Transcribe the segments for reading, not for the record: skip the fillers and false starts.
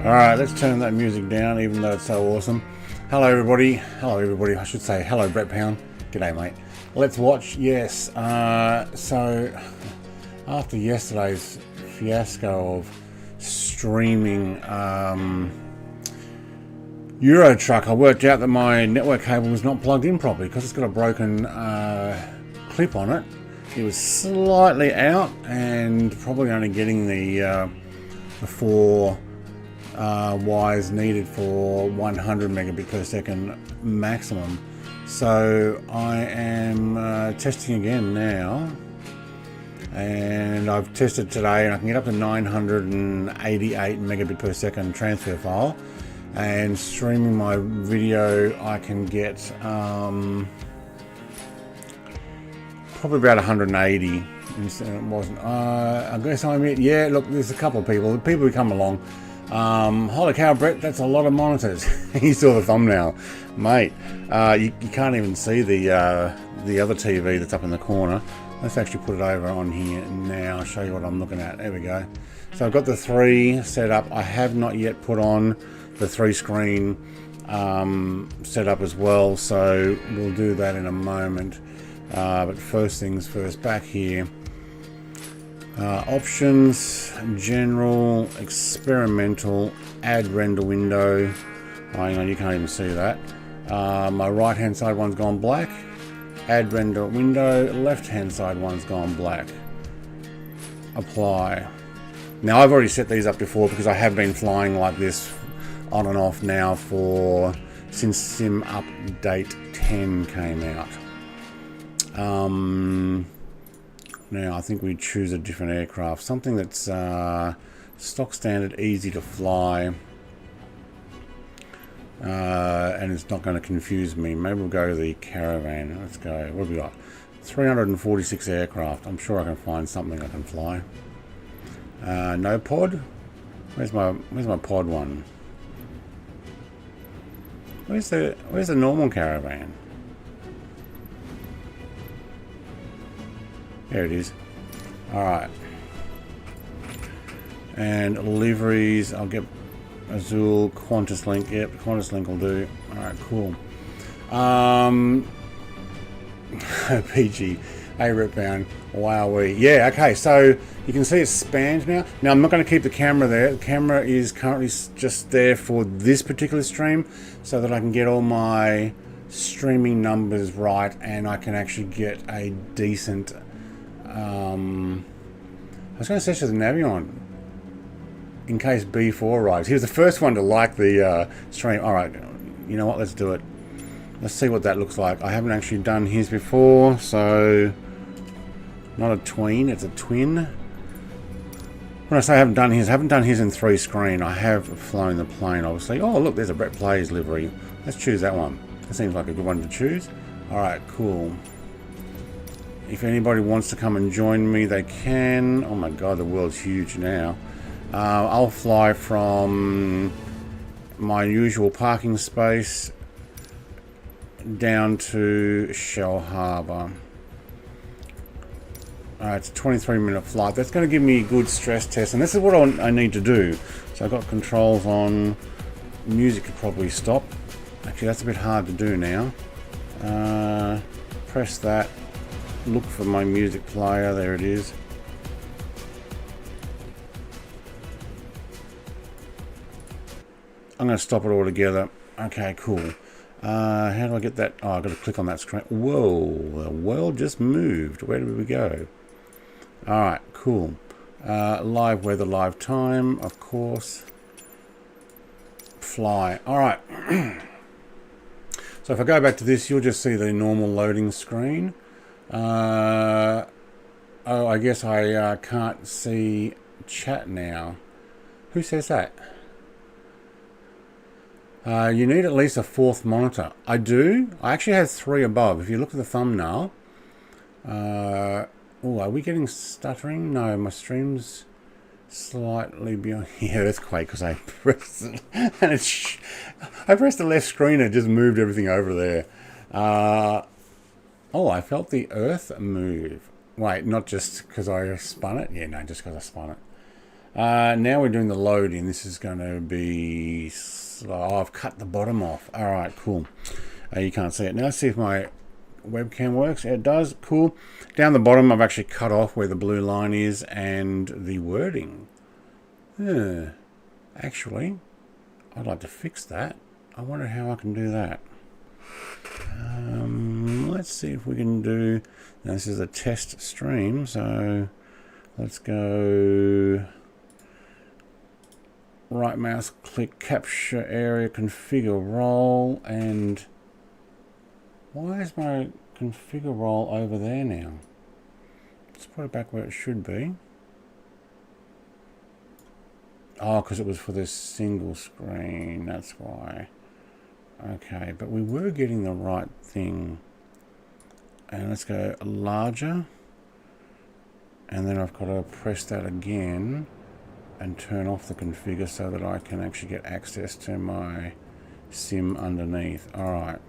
Alright, let's turn that music down, even though it's so awesome. Hello everybody. Hello everybody, I should say. Hello Brett Pound. G'day mate. Let's watch, yes. So, after yesterday's fiasco of streaming Euro Truck, I worked out that my network cable was not plugged in properly because it's got a broken clip on it. It was slightly out and probably only getting the 4 wires needed for 100 megabit per second maximum. So I am testing again now, and I've tested today and I can get up to 988 megabit per second transfer file, and streaming my video I can get probably about 180. It wasn't. I guess I mean, yeah. Look, there's a couple of people who come along. Holy cow, Brett, that's a lot of monitors. You saw the thumbnail, mate. You can't even see the other TV that's up in the corner. Let's actually put it over on here now. I'll show you what I'm looking at. There we go. So I've got the 3 set up. I have not yet put on the 3 screen setup as well, so we'll do that in a moment. But first things first, back here. Options, general, experimental, add render window. Oh, hang on, you can't even see that. My right hand side one's gone black. Add render window, left hand side one's gone black. Apply. Now I've already set these up before because I have been flying like this on and off now since Sim Update 10 came out. Now I think we choose a different aircraft, something that's stock standard, easy to fly, and it's not going to confuse me. Maybe we'll go the Caravan. Let's go. What have we got? 346 aircraft. I'm sure I can find something I can fly. No pod. Where's my pod one? Where's the normal Caravan? There it is. Alright. And liveries, I'll get Azul, Qantas Link. Yep, Qantas Link will do. Alright, cool. PG, a rip bound. Wowee. Yeah, okay, so you can see it's spanned now. Now, I'm not going to keep the camera there. The camera is currently just there for this particular stream so that I can get all my streaming numbers right and I can actually get a decent... I was going to search for the Navion in case B4 arrives. He was the first one to like the stream. Alright, you know what, let's do it. Let's see what that looks like. I haven't actually done his before, so not a tween, it's a twin. When I say I haven't done his in 3 screen. I have flown the plane, obviously. Oh, look, there's a Brett Plays livery. Let's choose that one. That seems like a good one to choose. Alright, cool. If anybody wants to come and join me, they can. Oh my god, the world's huge now. I'll fly from my usual parking space down to Shell Harbour. It's a 23-minute flight. That's going to give me a good stress test, and this is what I need to do. So I've got controls on. Music could probably stop. Actually, that's a bit hard to do now. Press that. Look for my music player. There it is. I'm going to stop it all together. Okay, cool. How do I get that? Oh, I've got to click on that screen. Whoa, the world just moved. Where did we go? Alright, cool. Live weather, live time, of course. Fly. Alright. So if I go back to this, you'll just see the normal loading screen. Oh, I guess I can't see chat now. Who says that? You need at least a 4th monitor. I do. I actually have 3 above. If you look at the thumbnail. Oh, are we getting stuttering? No, my stream's slightly beyond. Yeah, earthquake because I pressed it. And I pressed the left screen and it just moved everything over there. Oh, I felt the earth move. Wait, not just because I spun it? Yeah, no, just because I spun it. Now we're doing the loading. This is going to be slow. Oh, I've cut the bottom off. All right, cool. You can't see it now. Let's see if my webcam works. It does. Cool. Down the bottom, I've actually cut off where the blue line is and the wording. Actually, I'd like to fix that. I wonder how I can do that. Let's see if we can do. Now, this is a test stream, so let's go right mouse click, capture area, configure role, and why is my configure role over there now? Let's put it back where it should be. Oh, because it was for this single screen, that's why. Okay, but we were getting the right thing. And let's go larger. And then I've got to press that again and turn off the configure so that I can actually get access to my sim underneath. Alright.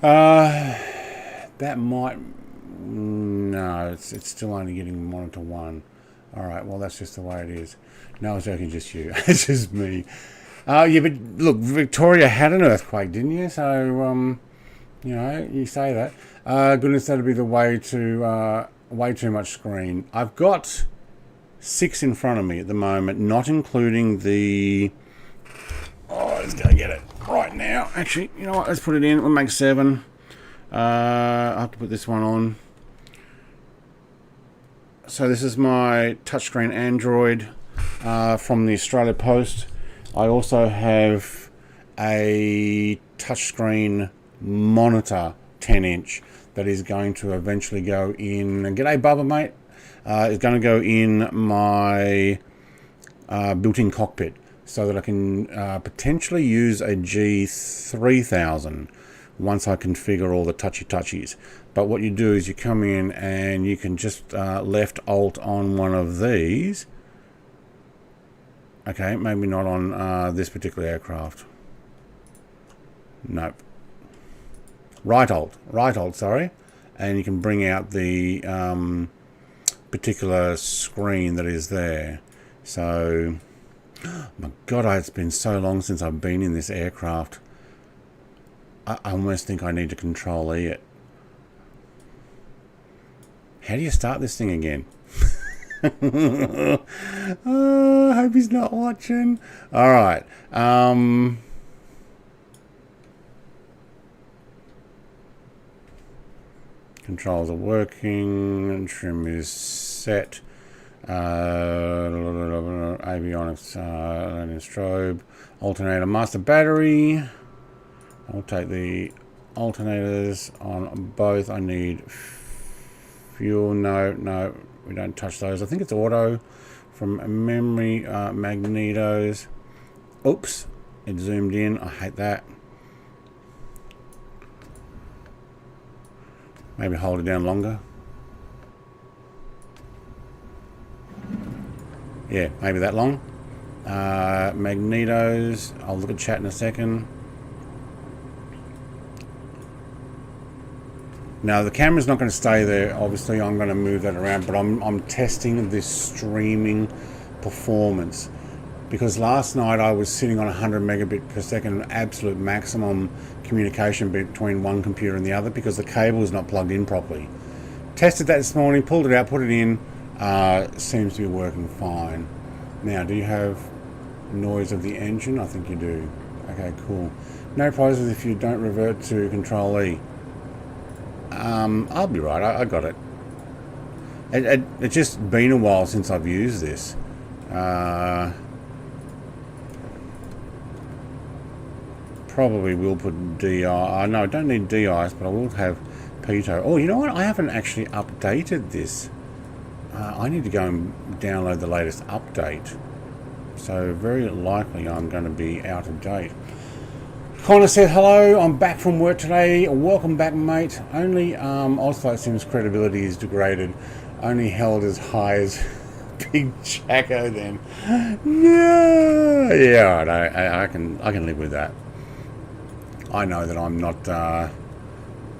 That might... No, it's still only getting monitor 1. Alright, well that's just the way it is. No, I was joking, just you. It's just me. Yeah, but look, Victoria had an earthquake, didn't you? So, you know, you say that. Goodness, that'd be the way too much screen. I've got 6 in front of me at the moment, not including the... Oh, let's go get it right now. Actually, you know what? Let's put it in. We'll make 7. I have to put this one on. So this is my touchscreen Android from the Australia Post. I also have a touchscreen monitor 10-inch that is going to eventually go in. G'day, Bubba, mate. It's going to go in my built-in cockpit so that I can potentially use a G3000 once I configure all the touchy-touchies. But what you do is you come in and you can just left alt on one of these. Okay, maybe not on this particular aircraft. Nope. Right alt, sorry. And you can bring out the particular screen that is there. So, my God, it's been so long since I've been in this aircraft. I almost think I need to control E it. How do you start this thing again? Oh, I hope he's not watching. All right. Controls are working. Trim is set. Avionics, strobe. Alternator, master battery. I'll take the alternators on both. I need fuel. No, we don't touch those. I think it's auto from memory. Magnetos. Oops, it zoomed in. I hate that. Maybe hold it down longer. Yeah, maybe that long. Magnetos. I'll look at chat in a second. Now the camera's not going to stay there. Obviously, I'm going to move that around, but I'm testing this streaming performance because last night I was sitting on 100 megabit per second, absolute maximum communication between one computer and the other because the cable is not plugged in properly. Tested that this morning, pulled it out, put it in. Seems to be working fine. Now, do you have noise of the engine? I think you do. Okay, cool. No prizes if you don't revert to Control E. I'll be right. I got it. It's just been a while since I've used this. Probably will put DI. No, I don't need DIs, but I will have Pitot. Oh, you know what? I haven't actually updated this. I need to go and download the latest update. So very likely I'm going to be out of date. Connor said, hello, I'm back from work today. Welcome back, mate. Only Ozflight Sim's credibility is degraded. Only held as high as Big Jacko then. No. Yeah, I can live with that. I know that I'm not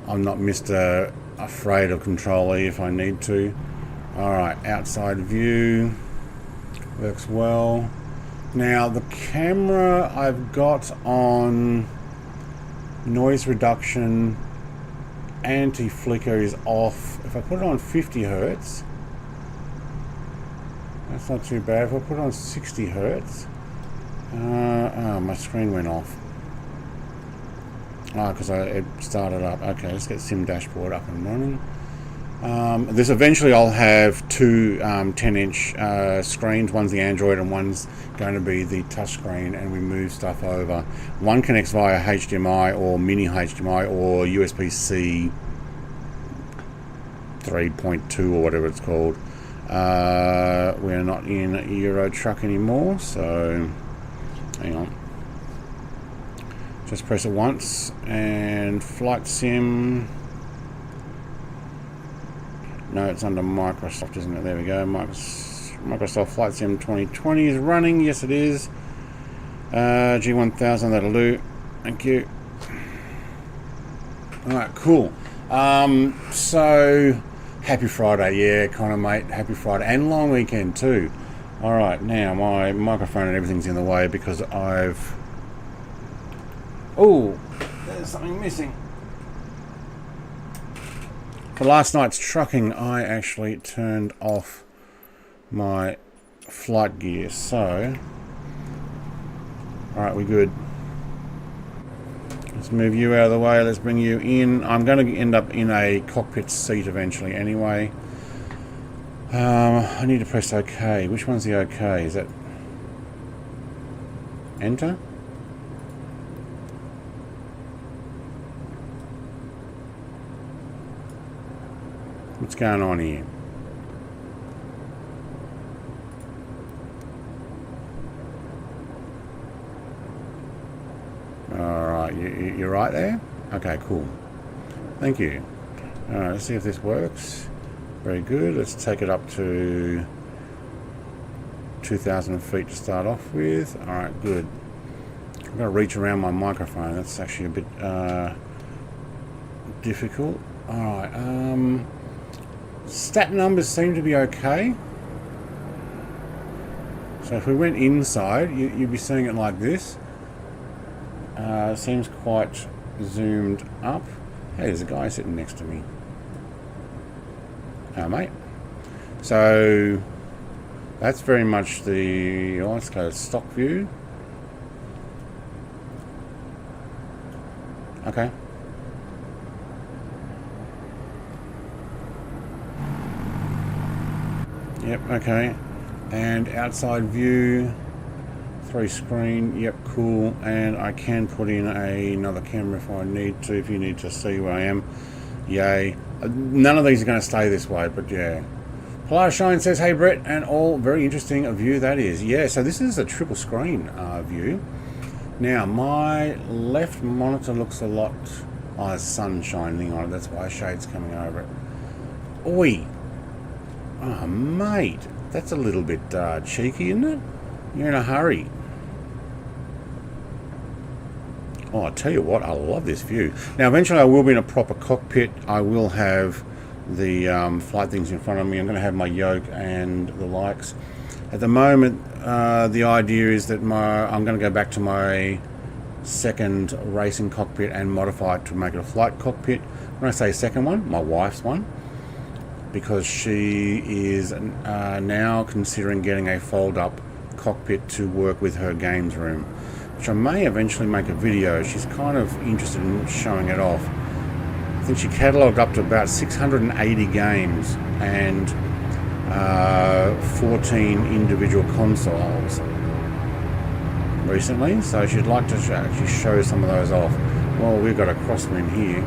Mr. Afraid of Control E if I need to. Alright, outside view. Works well. Now the camera I've got on noise reduction, anti-flicker is off. If I put it on 50 Hertz, that's not too bad. If I put it on 60 Hertz, my screen went off. Because it started up. Okay, let's get Sim Dashboard up and running. This eventually I'll have two 10-inch screens. One's the Android and one's going to be the touch screen, and we move stuff over. One connects via HDMI or mini HDMI or USB-C 3.2 or whatever it's called. We're not in Euro Truck anymore, so hang on. Just press it once, and Flight Sim. No, it's under Microsoft, isn't it? There we go. Microsoft Flight Sim 2020 is running. Yes, it is. G1000, that'll do. Thank you. Alright, cool. So, happy Friday. Yeah, kind of, mate. Happy Friday. And long weekend, too. Alright, now my microphone and everything's in the way because I've... Oh, there's something missing. For last night's trucking, I actually turned off my flight gear. So, alright, we're good. Let's move you out of the way. Let's bring you in. I'm going to end up in a cockpit seat eventually anyway. I need to press OK. Which one's the OK? Is that Enter? What's going on here? Alright, you're right there? Okay, cool. Thank you. Alright, let's see if this works. Very good. Let's take it up to 2,000 feet to start off with. Alright, good. I've got to reach around my microphone. That's actually a bit difficult. Alright, stat numbers seem to be okay. So if we went inside, you'd be seeing it like this. Seems quite zoomed up. Hey, there's a guy sitting next to me. Mate. So that's very much the... let's go stock view. Okay. Yep, okay. And outside view, 3 screen, yep, cool. And I can put in another camera if I need to, if you need to see where I am. Yay. None of these are going to stay this way, but yeah. Polar Shine says, hey Brett, and all, very interesting a view that is. Yeah, so this is a triple screen view. Now, my left monitor looks a lot... Oh, there's sun shining on it, that's why shade's coming over it. Oi! Oh, mate, that's a little bit cheeky, isn't it? You're in a hurry. Oh, I tell you what, I love this view. Now, eventually I will be in a proper cockpit. I will have the flight things in front of me. I'm going to have my Yoke and the likes. At the moment, the idea is that I'm going to go back to my second racing cockpit and modify it to make it a flight cockpit. When I say second one, my wife's one, because she is now considering getting a fold-up cockpit to work with her games room, which I may eventually make a video. She's kind of interested in showing it off. I think she catalogued up to about 680 games and 14 individual consoles recently, so she'd like to actually show some of those off. Well, we've got a crosswind here.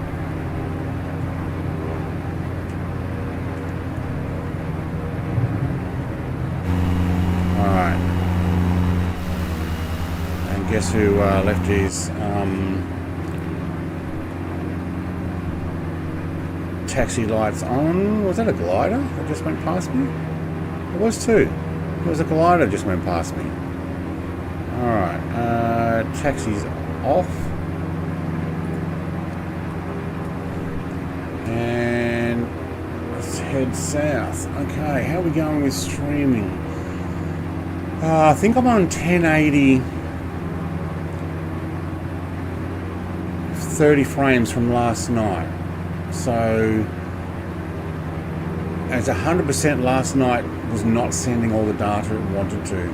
Alright. And guess who left his taxi lights on? Was that a glider that just went past me? It was too. It was a glider that just went past me. Alright, taxi's off. And let's head south. Okay, how are we going with streaming? I think I'm on 1080, 30 frames from last night. So as 100% last night was not sending all the data it wanted to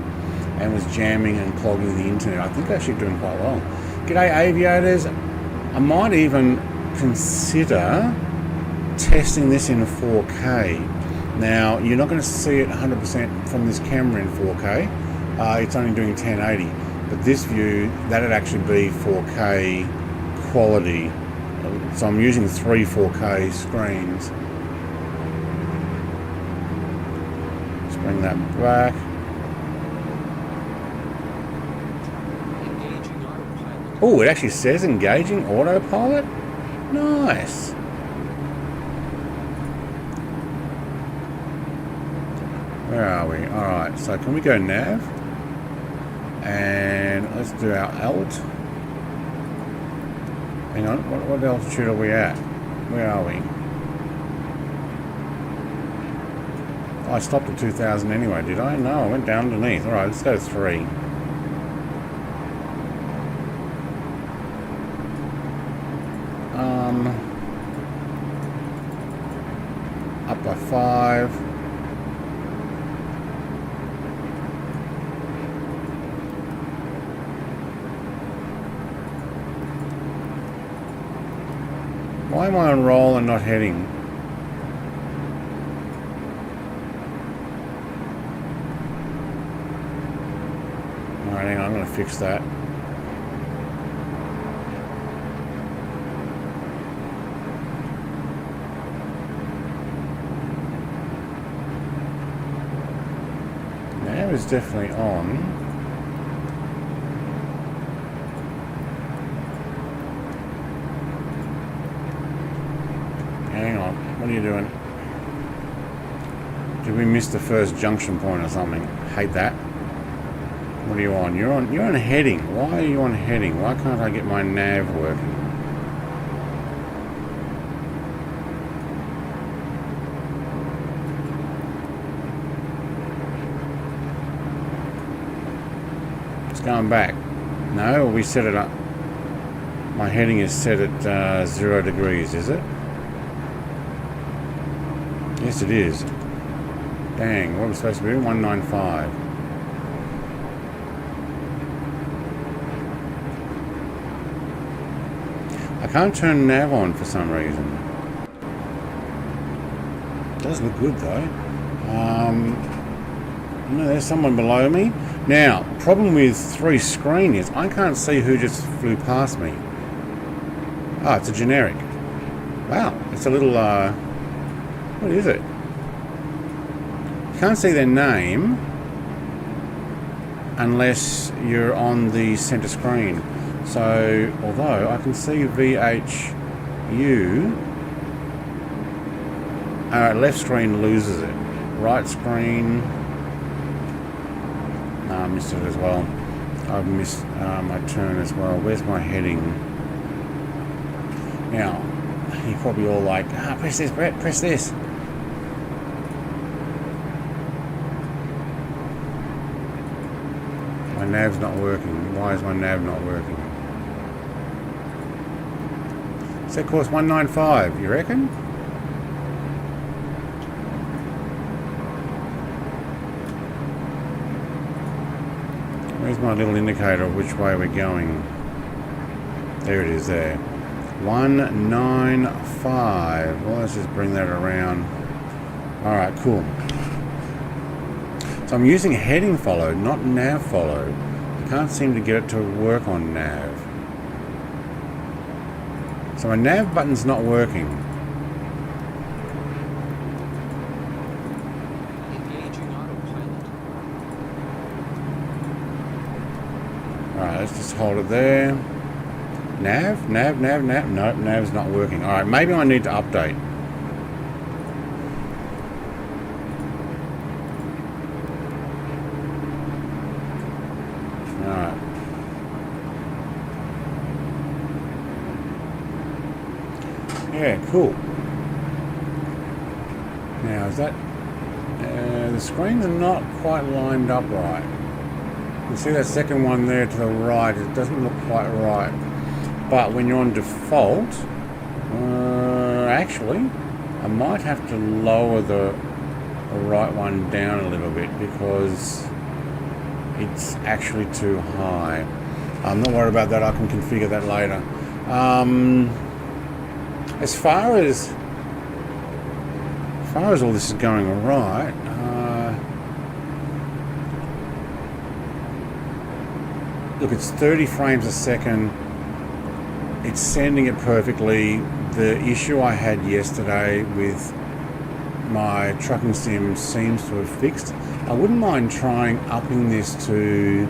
and was jamming and clogging the internet. I think actually doing quite well. G'day aviators. I might even consider testing this in 4K. Now, you're not going to see it 100% from this camera in 4K. It's only doing 1080. But this view, that'd actually be 4K quality. So I'm using 3 4K screens. Let's bring that back. Oh, it actually says engaging autopilot? Nice. Where are we? Alright, so can we go nav? And let's do our alt. Hang on, what altitude are we at? Where are we? Oh, I stopped at 2000 anyway, did I? No, I went down underneath. Alright, let's go to 3. Up by 5. Why am I on roll and not heading? Alright, hang on, I'm going to fix that. Now it's definitely on. Hang on, what are you doing? Did we miss the first junction point or something? Hate that. What are you on? You're on heading. Why are you on heading? Why can't I get my nav working? It's going back. No, we set it up. My heading is set at 0 degrees, is it? Yes, it is. Dang, what are we supposed to be doing? 195. I can't turn nav on for some reason. It does look good though. No, there's someone below me. Now, problem with 3 screen is I can't see who just flew past me. Oh, it's a generic. Wow, it's a little, what is it? You can't see their name unless you're on the center screen. So, although I can see VHU, left screen loses it. Right screen, no, I missed it as well. I've missed my turn as well. Where's my heading? Now, you're probably all like, press this, Brett, press this. My nav's not working. Why is my nav not working? Set course 195, you reckon? Where's my little indicator of which way we're going? There it is there. 195. Well, let's just bring that around. Alright, cool. So I'm using heading follow, not nav follow. I can't seem to get it to work on nav. So my nav button's not working. Alright, let's just hold it there. Nav? Nav? Nope, nav's not working. Alright, maybe I need to update. Alright. Yeah, cool. Now, is that... the screens are not quite lined up right. You see that second one there to the right, it doesn't look quite right. But when you're on default, actually, I might have to lower the right one down a little bit because it's actually too high. I'm not worried about that, I can configure that later. As far as all this is going alright, look, it's 30 frames a second. It's sending it perfectly. The issue I had yesterday with my trucking sim seems to have fixed. I wouldn't mind trying upping this to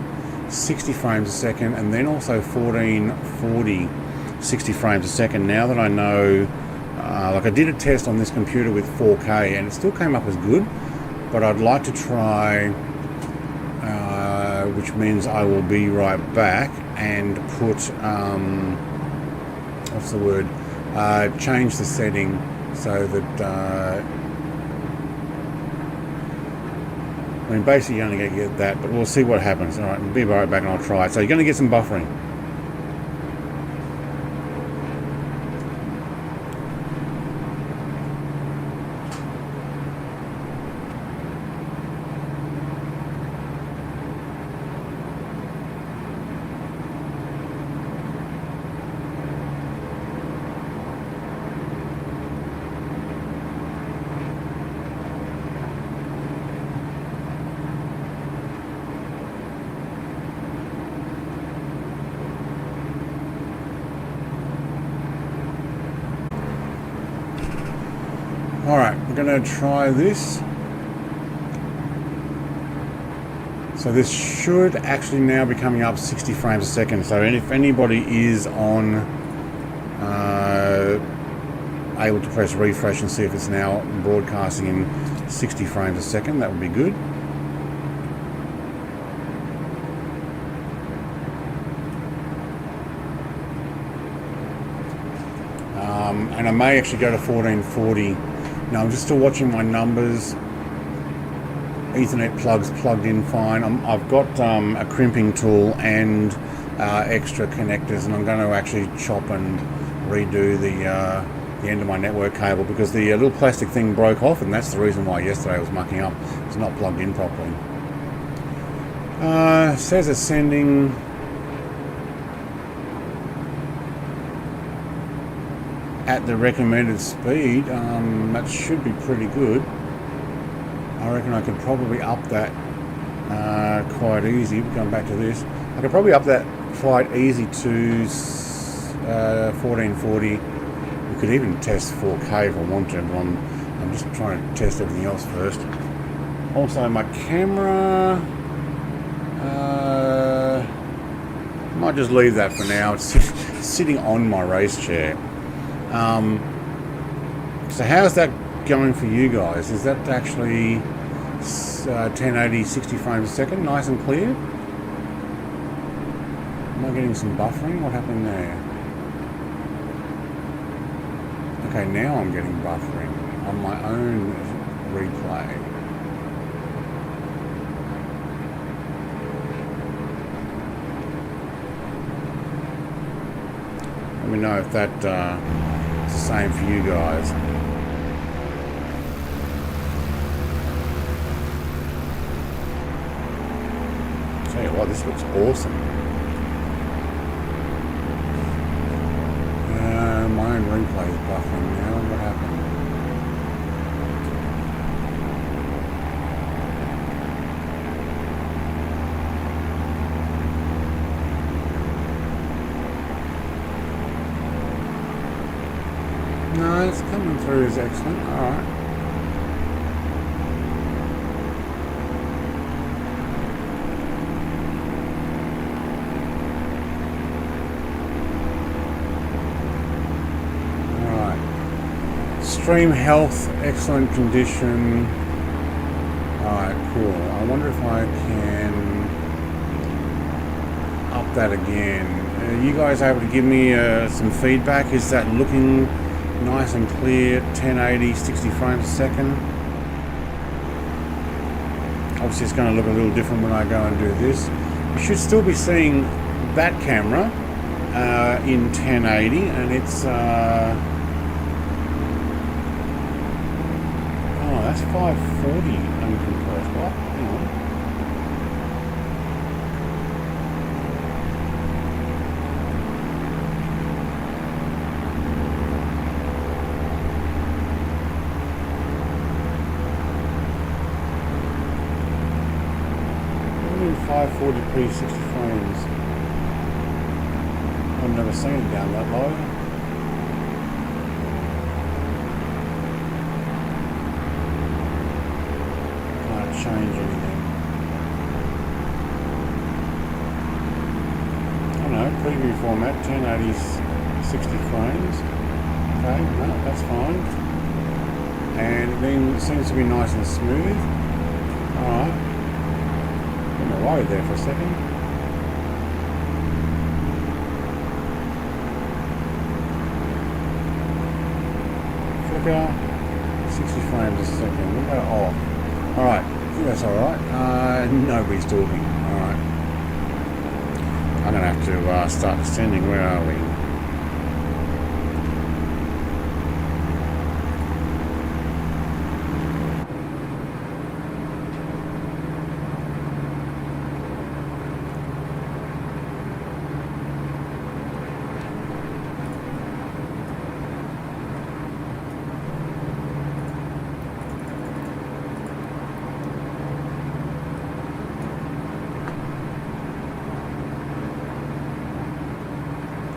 60 frames a second and then also 1440 60 frames a second. Now that I know, like I did a test on this computer with 4K and it still came up as good, but I'd like to try, which means I will be right back and put, what's the word, change the setting so that, I mean, basically you're only going to get that, but we'll see what happens. Alright, I'll be right back and I'll try it. So you're going to get some buffering. Alright, we're going to try this. So this should actually now be coming up 60 frames a second. So if anybody is on able to press refresh and see if it's now broadcasting in 60 frames a second, that would be good. And I may actually go to 1440. Now I'm just still watching my numbers. Ethernet plugs plugged in fine. I've got a crimping tool and extra connectors, and I'm going to actually chop and redo the end of my network cable because the little plastic thing broke off, and that's the reason why yesterday I was mucking up. It's not plugged in properly. Says it's sending. At the recommended speed, that should be pretty good. I reckon I could probably up that quite easy. Going back to this, I could probably up that quite easy to 1440. We could even test 4K if I want to, but I'm just trying to test everything else first. Also, my camera, might just leave that for now. It's sitting on my race chair. So how's that going for you guys? Is that actually 1080 60 frames a second, nice and clear? Am I getting some buffering? What happened there? Okay, now I'm getting buffering on my own replay. Let me know if that is the same for you guys. Tell you what, this looks awesome. My own replay is buffering now. What happened? No, it's coming through as excellent. Alright. Stream health, excellent condition. Alright, cool. I wonder if I can up that again. Are you guys able to give me some feedback? Is that looking nice and clear, 1080, 60 frames a second? Obviously it's going to look a little different when I go and do this. you should still be seeing that camera in 1080, and it's oh, that's 540 uncompressed. What? Hang on. What do you mean 540p 60 frames? I've never seen it down that low. Can't change anything. I don't know, preview format, 1080 60 frames. Okay, no, that's fine. And then it seems to be nice and smooth. Alright. I'm worried there for a second. Flicker, 60 frames a second. We'll go off. Alright, I think that's alright. Nobody's talking. Alright. I'm going to have to start descending. Where are we?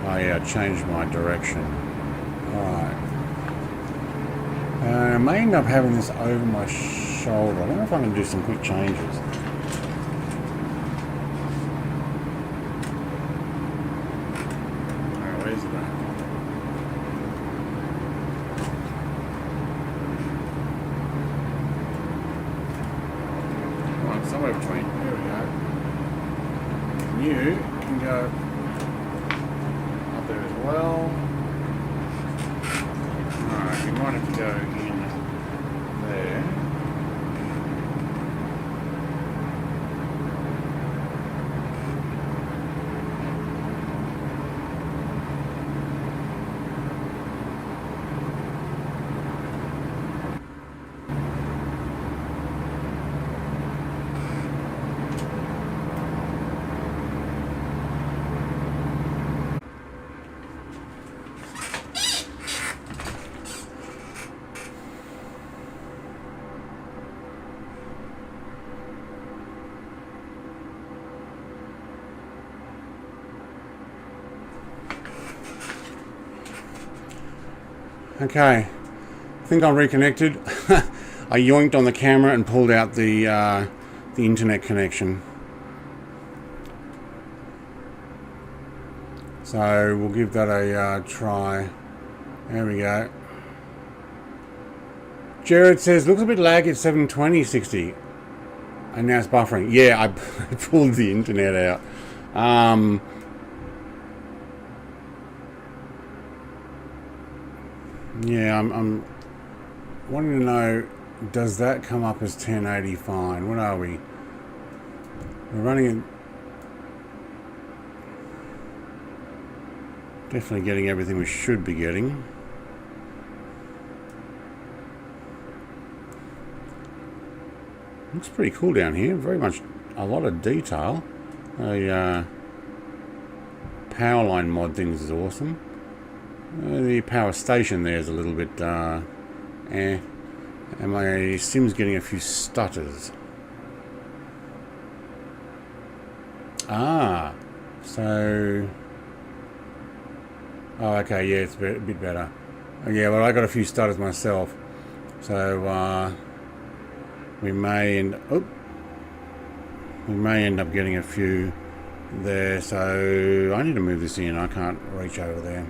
Oh yeah, I changed my direction. Alright. I may end up having this over my shoulder. I wonder if I can do some quick changes. Oh, where's that? Come on, somewhere between. There we go. You can go there as well. Alright, we might have to go in there. Okay, I think I'm reconnected. I yoinked on the camera and pulled out the internet connection. So we'll give that a try. There we go. Jared says, looks a bit laggy at 720 60. And now it's buffering. Yeah, I pulled the internet out. Yeah, I'm wanting to know, does that come up as 1080 fine? What are we? We're running it. Definitely getting everything we should be getting. Looks pretty cool down here. Very much a lot of detail. A power line mod things is awesome. The power station there is a little bit and my sim's getting a few stutters. So oh, okay, yeah, it's a bit better. Yeah, well, I got a few stutters myself, so we may end up getting a few there. So I need to move this in. I can't reach over there.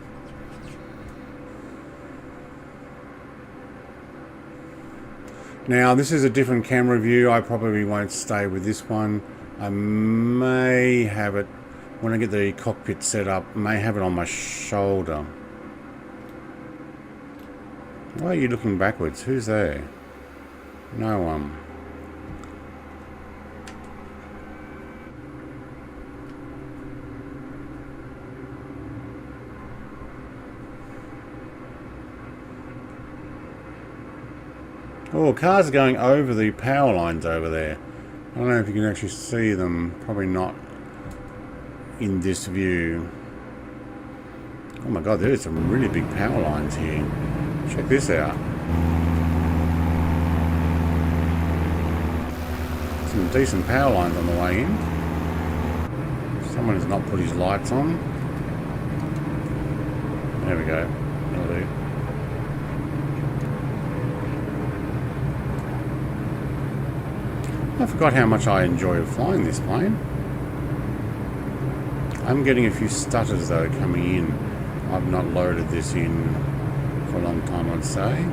Now, this is a different camera view. I probably won't stay with this one. I may have it, when I get the cockpit set up, may have it on my shoulder. Why are you looking backwards? Who's there? No one. Oh, cars are going over the power lines over there. I don't know if you can actually see them. Probably not in this view. Oh my god, there is some really big power lines here. Check this out. Some decent power lines on the way in. Someone has not put his lights on. There we go. That'll do. I forgot how much I enjoy flying this plane. I'm getting a few stutters though coming in. I've not loaded this in for a long time, I'd say.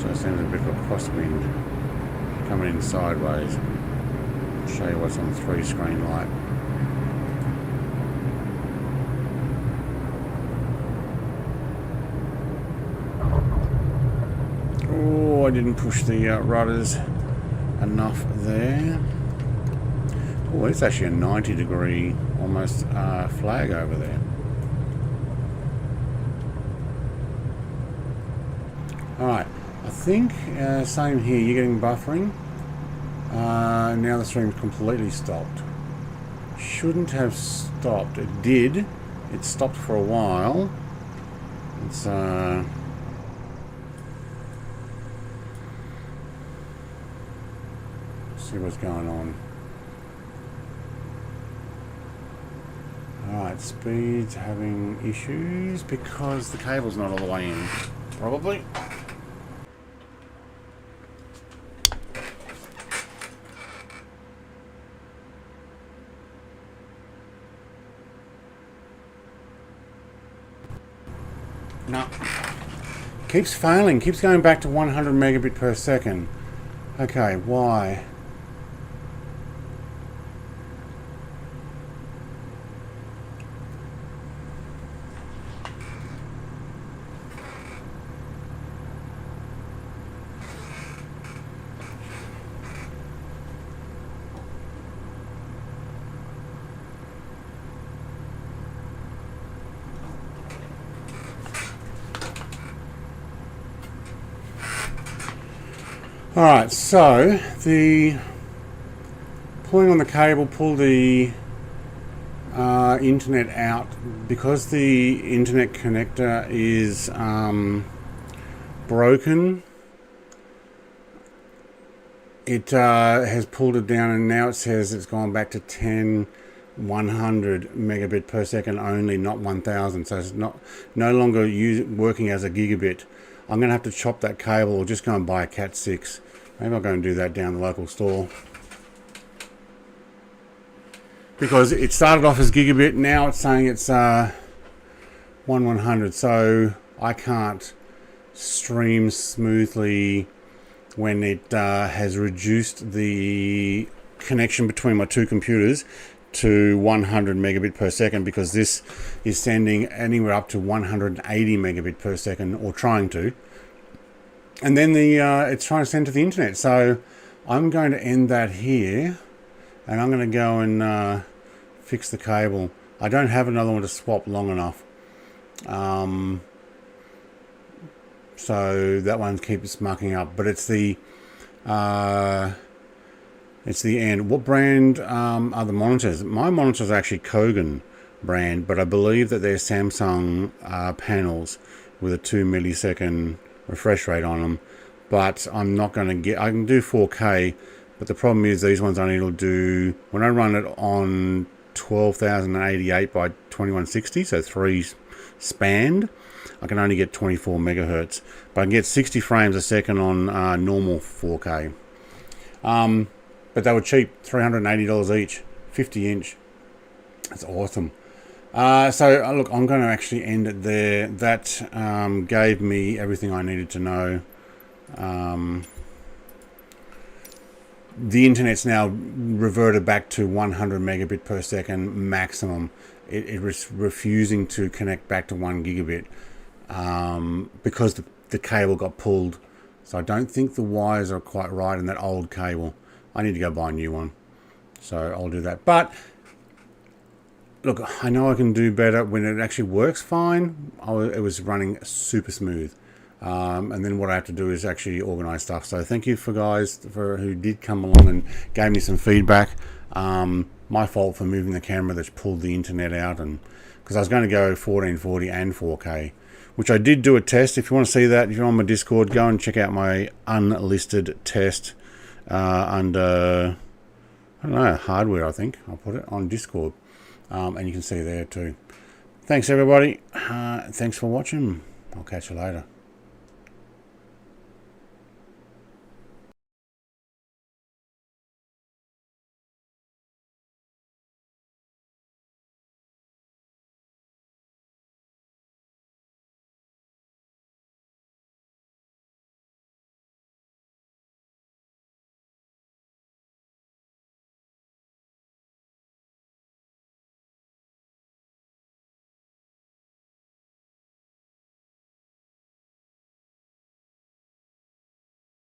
So it seems a bit of a crosswind coming in sideways. I'll show you what's on the 3-screen light. Oh, I didn't push the rudders enough there. Oh, it's actually a 90-degree almost flag over there. Alright, I think same here, you're getting buffering. Now the stream's completely stopped. Shouldn't have stopped. It did. It stopped for a while. It's see what's going on. Alright, speed's having issues because the cable's not all the way in. Probably. No. Keeps failing, keeps going back to 100 megabit per second. Okay, why? Alright, so the pulling on the cable, pull the internet out because the internet connector is broken. It has pulled it down and now it says it's gone back to 100 megabit per second only, not 1000. So it's no longer working as a gigabit. I'm going to have to chop that cable or just go and buy a Cat 6. Maybe I'll go and do that down the local store. Because it started off as gigabit, now it's saying it's 1/100. So I can't stream smoothly when it has reduced the connection between my two computers to 100 megabit per second, because this is sending anywhere up to 180 megabit per second, or trying to, and then it's trying to send to the internet. So I'm going to end that here, and I'm going to go and fix the cable. I don't have another one to swap long enough, so that one keeps mucking up, but it's the end. What brand are the monitors? My monitors are actually Kogan brand, but I believe that they're Samsung panels with a 2 millisecond refresh rate on them. But I'm not going to get... I can do 4K, but the problem is these ones only will do... When I run it on 12,088 by 2160, so 3 spanned, I can only get 24 megahertz. But I can get 60 frames a second on normal 4K. But they were cheap, $380 each, 50-inch. That's awesome. So look, I'm going to actually end it there. That gave me everything I needed to know. The internet's now reverted back to 100 megabit per second maximum. It was refusing to connect back to 1 gigabit because the cable got pulled. So I don't think the wires are quite right in that old cable. I need to go buy a new one, so I'll do that. But look, I know I can do better when it actually works fine. It was running super smooth. and then what I have to do is actually organize stuff. So thank you for guys who did come along and gave me some feedback. My fault for moving the camera that's pulled the internet out, and because I was going to go 1440 and 4K, which I did do a test. If you want to see that, if you're on my Discord, go and check out my unlisted test under, I don't know, hardware, I think I'll put it on Discord, and you can see there too. Thanks everybody. Thanks for watching. I'll catch you later.